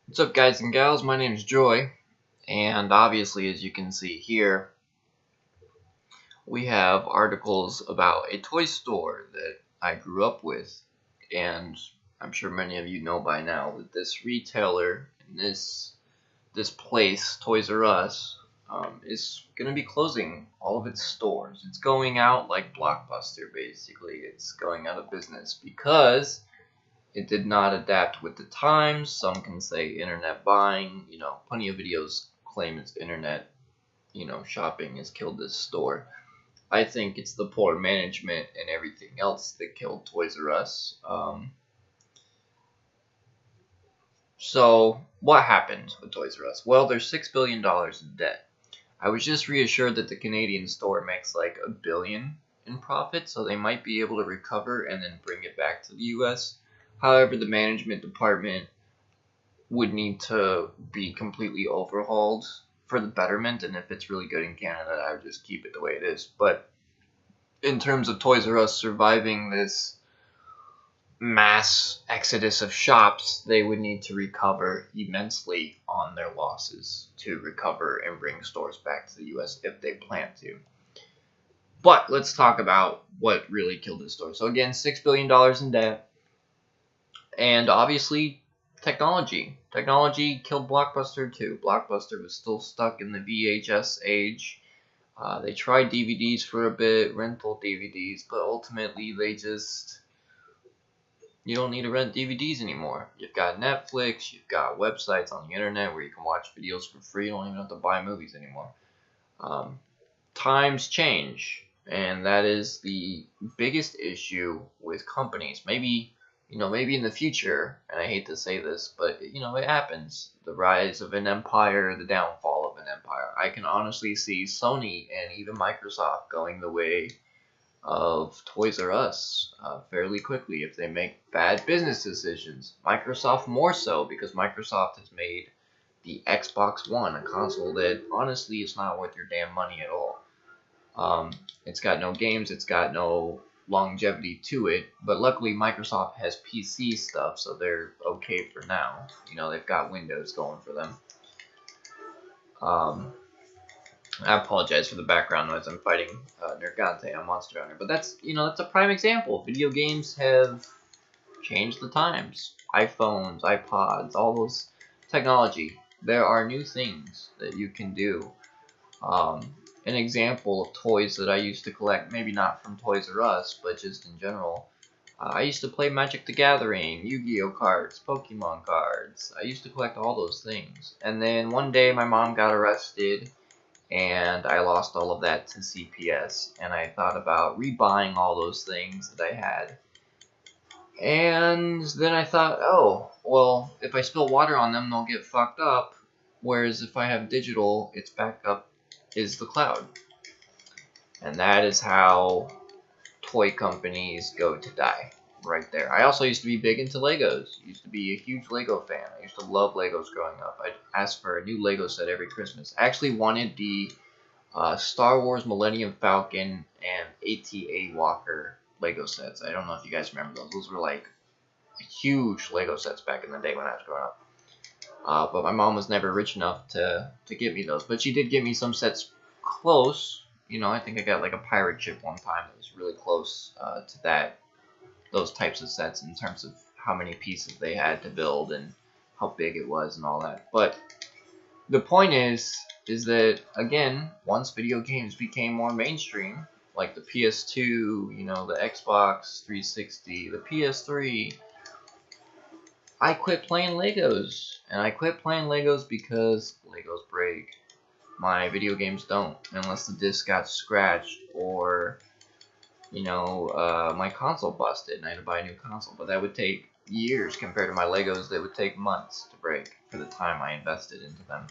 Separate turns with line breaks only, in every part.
What's up, guys and gals? My name is Joy, and obviously, as you can see here, we have articles about a toy store that I grew up with, and I'm sure many of you know by now that this retailer and this place, Toys R Us, is going to be closing all of its stores. It's going out like Blockbuster, basically. It's going out of business because it did not adapt with the times. Some can say internet buying. Plenty of videos claim it's internet, shopping has killed this store. I think it's the poor management and everything else that killed Toys R Us. So, what happened with Toys R Us? Well, there's $6 billion in debt. I was just reassured that the Canadian store makes like $1 billion in profit, so they might be able to recover and then bring it back to the US. However, the management department would need to be completely overhauled for the betterment, and if it's really good in Canada, I would just keep it the way it is. But in terms of Toys R Us surviving this mass exodus of shops, they would need to recover immensely on their losses to recover and bring stores back to the US if they plan to. But let's talk about what really killed this store. So again, $6 billion in debt, and obviously technology. Technology killed Blockbuster too. Blockbuster was still stuck in the VHS age. They tried DVDs for a bit, rental DVDs, but ultimately you don't need to rent DVDs anymore. You've got Netflix, you've got websites on the internet where you can watch videos for free. You don't even have to buy movies anymore. Um, Times change, and that is the biggest issue with companies. Maybe in the future, and I hate to say this, but it happens. The rise of an empire, the downfall of an empire. I can honestly see Sony and even Microsoft going the way of Toys R Us fairly quickly if they make bad business decisions. Microsoft more so because Microsoft has made the Xbox One a console that honestly is not worth your damn money at all. It's got no games, it's got no longevity to it, but luckily Microsoft has PC stuff, so they're okay for now. They've got Windows going for them. Um, I apologize for the background noise. I'm fighting Nergante on Monster Hunter, but that's a prime example. Video games have changed the times. iPhones, iPods, all those technology. There are new things that you can do. An example of toys that I used to collect, maybe not from Toys R Us, but just in general. I used to play Magic the Gathering, Yu-Gi-Oh cards, Pokemon cards. I used to collect all those things. And then one day my mom got arrested and I lost all of that to CPS. And I thought about rebuying all those things that I had. And then I thought, oh, well, if I spill water on them, they'll get fucked up. Whereas if I have digital, its backup is the cloud. And that is how toy companies go to die. Right there. I also used to be big into Legos. Used to be a huge Lego fan. I used to love Legos growing up. I'd ask for a new Lego set every Christmas. I actually wanted the Star Wars Millennium Falcon and ATA Walker Lego sets. I don't know if you guys remember those. Those were like huge Lego sets back in the day when I was growing up. But my mom was never rich enough to get me those. But she did get me some sets close. I think I got like a pirate ship one time that was really close to those types of sets in terms of how many pieces they had to build and how big it was and all that. But the point is that again, once video games became more mainstream, like the PS2, the Xbox 360, the PS3, I quit playing Legos. And I quit playing Legos because Legos break. My video games don't, unless the disc got scratched or my console busted and I had to buy a new console. But that would take years compared to my Legos that would take months to break for the time I invested into them.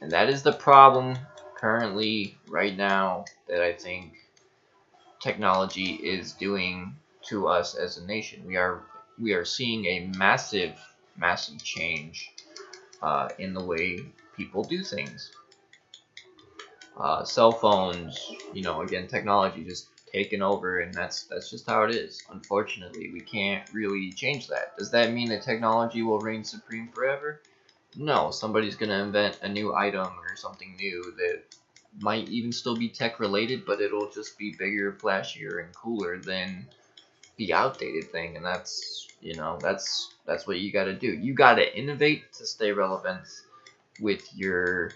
And that is the problem currently, right now, that I think technology is doing to us as a nation. We are seeing a massive, massive change in the way people do things. Cell phones, again, technology just taken over, and that's just how it is. Unfortunately, we can't really change that. Does that mean that technology will reign supreme forever? No, somebody's gonna invent a new item or something new that might even still be tech related, but it'll just be bigger, flashier, and cooler than the outdated thing. And that's, that's what you gotta do. You gotta innovate to stay relevant with your,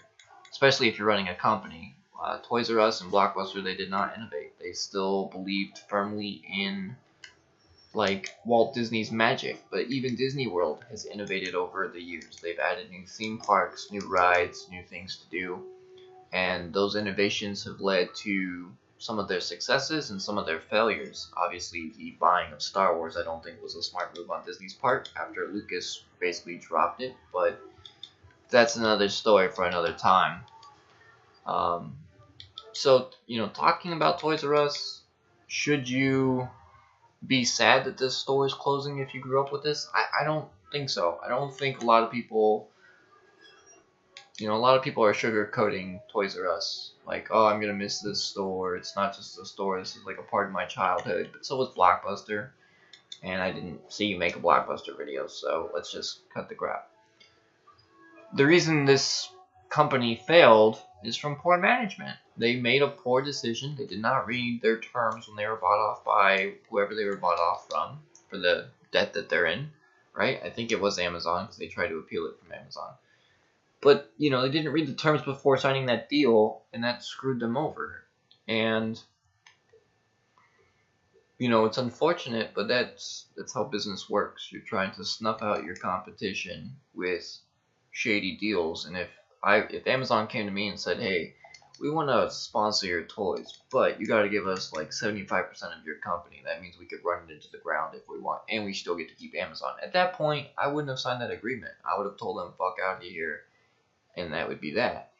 especially if you're running a company. Toys R Us and Blockbuster, they did not innovate. They still believed firmly in like Walt Disney's magic, but even Disney World has innovated over the years. They've added new theme parks, new rides, new things to do, and those innovations have led to some of their successes and some of their failures. Obviously, the buying of Star Wars I don't think was a smart move on Disney's part after Lucas basically dropped it, but that's another story for another time. Um, so, talking about Toys R Us, should you be sad that this store is closing if you grew up with this? I don't think so. I don't think a lot of people, a lot of people are sugarcoating Toys R Us. Like, oh, I'm going to miss this store. It's not just a store. This is like a part of my childhood. But so was Blockbuster. And I didn't see you make a Blockbuster video, so let's just cut the crap. The reason this company failed is from poor management. They made a poor decision. They did not read their terms when they were bought off by whoever they were bought off from for the debt that they're in, right? I think it was Amazon because they tried to appeal it from Amazon. But, they didn't read the terms before signing that deal, and that screwed them over. And, it's unfortunate, but that's how business works. You're trying to snuff out your competition with shady deals, and if Amazon came to me and said, hey, we want to sponsor your toys, but you got to give us like 75% of your company, that means we could run it into the ground if we want, and we still get to keep Amazon. At that point, I wouldn't have signed that agreement. I would have told them, fuck out of here, and that would be that.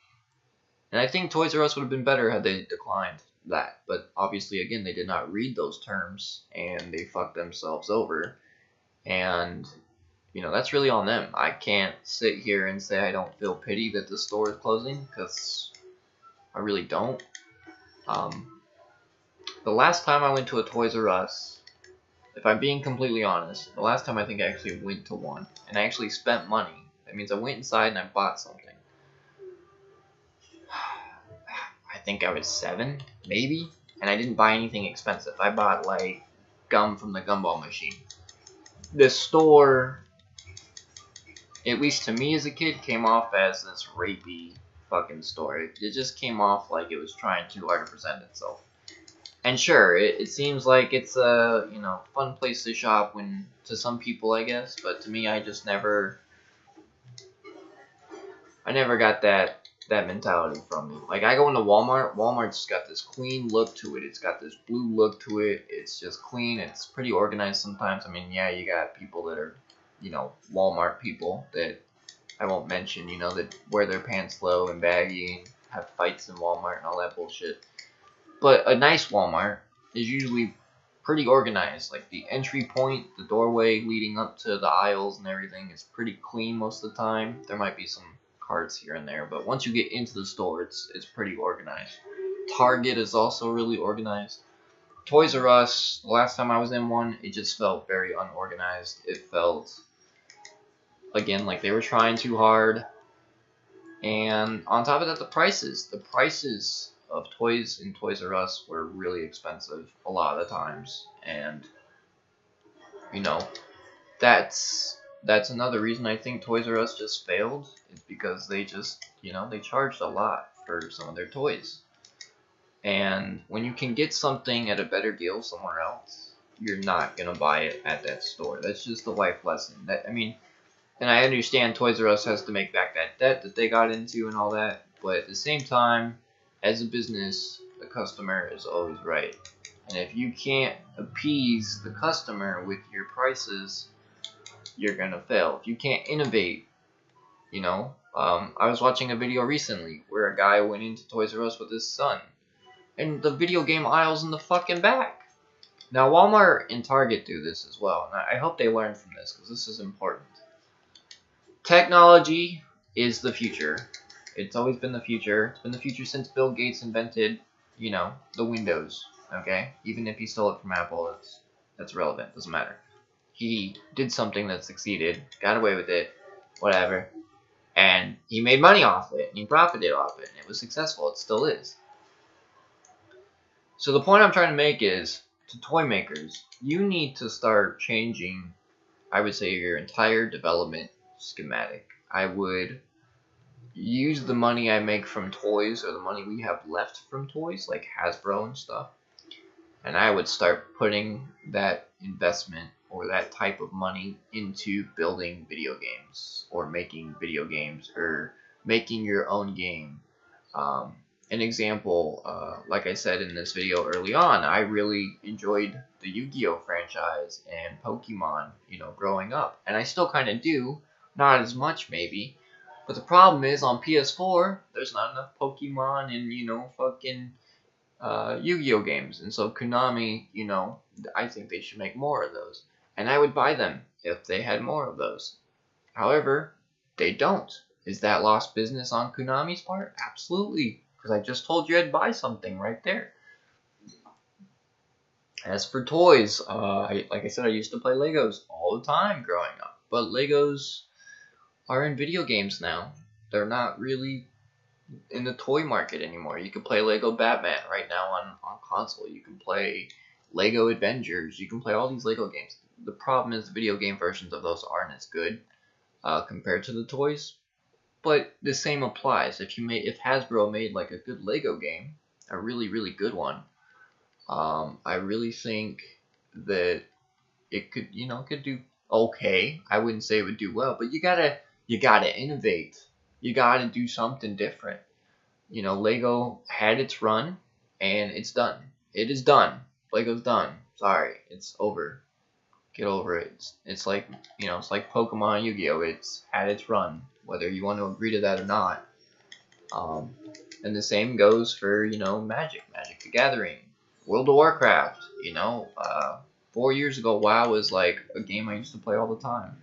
And I think Toys R Us would have been better had they declined that, but obviously, again, they did not read those terms, and they fucked themselves over, and that's really on them. I can't sit here and say I don't feel pity that the store is closing, because I really don't. The last time I went to a Toys R Us, if I'm being completely honest, the last time I think I actually went to one, and I actually spent money. That means I went inside and I bought something. I think I was 7, maybe, and I didn't buy anything expensive. I bought, like, gum from the gumball machine. The store, at least to me as a kid, came off as this rapey fucking store. It just came off like it was trying too hard to present itself. And sure, it seems like it's a, fun place to shop to some people, I guess, but to me, I never got that mentality from me. Like, I go into Walmart, Walmart's got this clean look to it. It's got this blue look to it. It's just clean. It's pretty organized sometimes. I mean, yeah, you got people that are, Walmart people that I won't mention, that wear their pants low and baggy and have fights in Walmart and all that bullshit. But a nice Walmart is usually pretty organized. Like, the entry point, the doorway leading up to the aisles and everything is pretty clean most of the time. There might be some carts here and there, but once you get into the store, it's pretty organized. Target is also really organized. Toys R Us, the last time I was in one, it just felt very unorganized. It felt, again, like they were trying too hard. And on top of that, the prices of toys in Toys R Us were really expensive a lot of the times. And, that's another reason I think Toys R Us just failed, is because they just, they charged a lot for some of their toys. And when you can get something at a better deal somewhere else, you're not going to buy it at that store. That's just the life lesson. And I understand Toys R Us has to make back that debt that they got into and all that, but at the same time, as a business, the customer is always right. And if you can't appease the customer with your prices, you're gonna fail. If you can't innovate, I was watching a video recently where a guy went into Toys R Us with his son, and the video game aisle's in the fucking back. Now, Walmart and Target do this as well, and I hope they learn from this, because this is important. Technology is the future. It's always been the future. It's been the future since Bill Gates invented, the Windows, okay? Even if he stole it from Apple, that's irrelevant. Doesn't matter. He did something that succeeded, got away with it, whatever. And he made money off it, and he profited off it, and it was successful. It still is. So the point I'm trying to make is, to toy makers, you need to start changing, I would say, your entire development schematic. I would use the money I make from toys, or the money we have left from toys, like Hasbro and stuff, and I would start putting that investment or that type of money into building video games, or making video games, or making your own game. An example, like I said in this video early on, I really enjoyed the Yu-Gi-Oh franchise and Pokemon, growing up. And I still kind of do, not as much maybe. But the problem is, on PS4, there's not enough Pokemon and, fucking Yu-Gi-Oh games. And so Konami, I think they should make more of those. And I would buy them if they had more of those. However, they don't. Is that lost business on Konami's part? Absolutely. Because I just told you I'd buy something right there. As for toys, like I said, I used to play Legos all the time growing up. But Legos are in video games now. They're not really in the toy market anymore. You can play Lego Batman right now on console. You can play Lego Avengers. You can play all these Lego games. The problem is the video game versions of those aren't as good compared to the toys. But the same applies. If Hasbro made like a good Lego game, a really, really good one, I really think that it could do okay. I wouldn't say it would do well, but you gotta innovate. You gotta do something different. Lego had its run, and it's done. It is done. Lego's done. Sorry, it's over. Get over it. It's like it's like Pokemon, Yu-Gi-Oh. It's had its run, whether you want to agree to that or not. And the same goes for Magic the Gathering, World of Warcraft. 4 years ago, WoW was like a game I used to play all the time.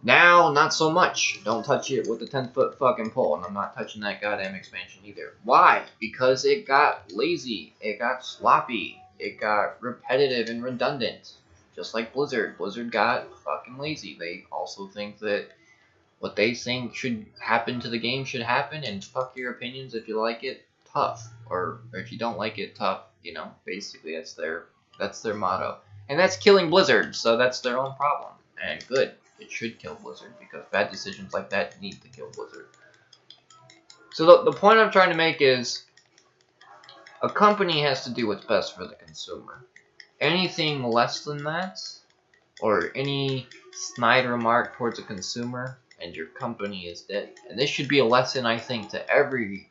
Now, not so much. Don't touch it with a 10-foot fucking pole, and I'm not touching that goddamn expansion either. Why? Because it got lazy, it got sloppy, it got repetitive and redundant. Just like Blizzard. Blizzard got fucking lazy. They also think that what they think should happen to the game should happen, and fuck your opinions. If you like it, tough. Or if you don't like it, tough. Basically that's their motto. And that's killing Blizzard, so that's their own problem. And good. It should kill Blizzard, because bad decisions like that need to kill Blizzard. So the point I'm trying to make is, a company has to do what's best for the consumer. Anything less than that, or any snide remark towards a consumer, and your company is dead. And this should be a lesson, I think, to every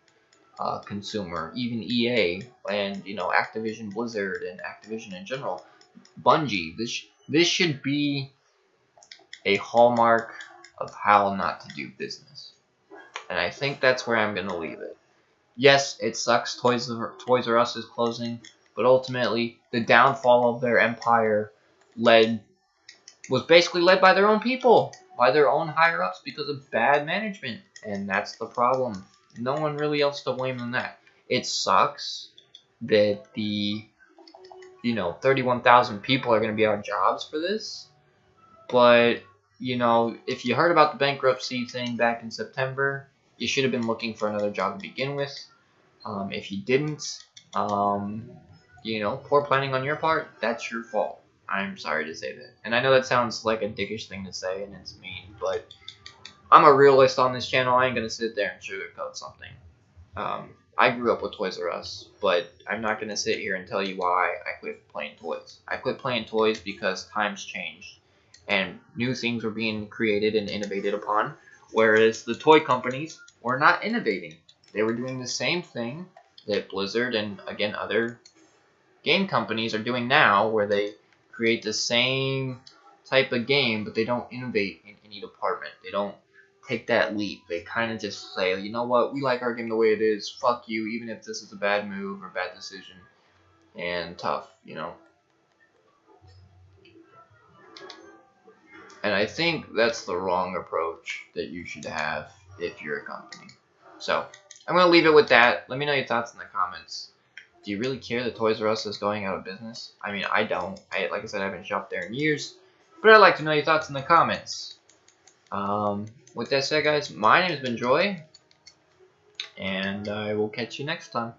consumer, even EA, and Activision Blizzard, and Activision in general. Bungie, this should be a hallmark of how not to do business. And I think that's where I'm going to leave it. Yes, it sucks Toys R Us is closing, but ultimately the downfall of their empire was basically led by their own people, by their own higher-ups, because of bad management. And that's the problem. No one really else to blame than that. It sucks that the 31,000 people are going to be out of jobs for this. But if you heard about the bankruptcy thing back in September, you should have been looking for another job to begin with. If you didn't, poor planning on your part, that's your fault. I'm sorry to say that. And I know that sounds like a dickish thing to say, and it's mean, but I'm a realist on this channel. I ain't going to sit there and sugarcoat something. I grew up with Toys R Us, but I'm not going to sit here and tell you why I quit playing toys. I quit playing toys because times changed, and new things were being created and innovated upon, whereas the toy companies were not innovating. They were doing the same thing that Blizzard and, again, other game companies are doing now, where they create the same type of game, but they don't innovate in any department. They don't take that leap. They kind of just say, you know what, we like our game the way it is, fuck you, even if this is a bad move or bad decision, and tough, And I think that's the wrong approach that you should have if you're a company. So, I'm going to leave it with that. Let me know your thoughts in the comments. Do you really care that Toys R Us is going out of business? I mean, I don't. Like I said, I haven't shopped there in years. But I'd like to know your thoughts in the comments. With that said, guys, my name has been Joy, and I will catch you next time.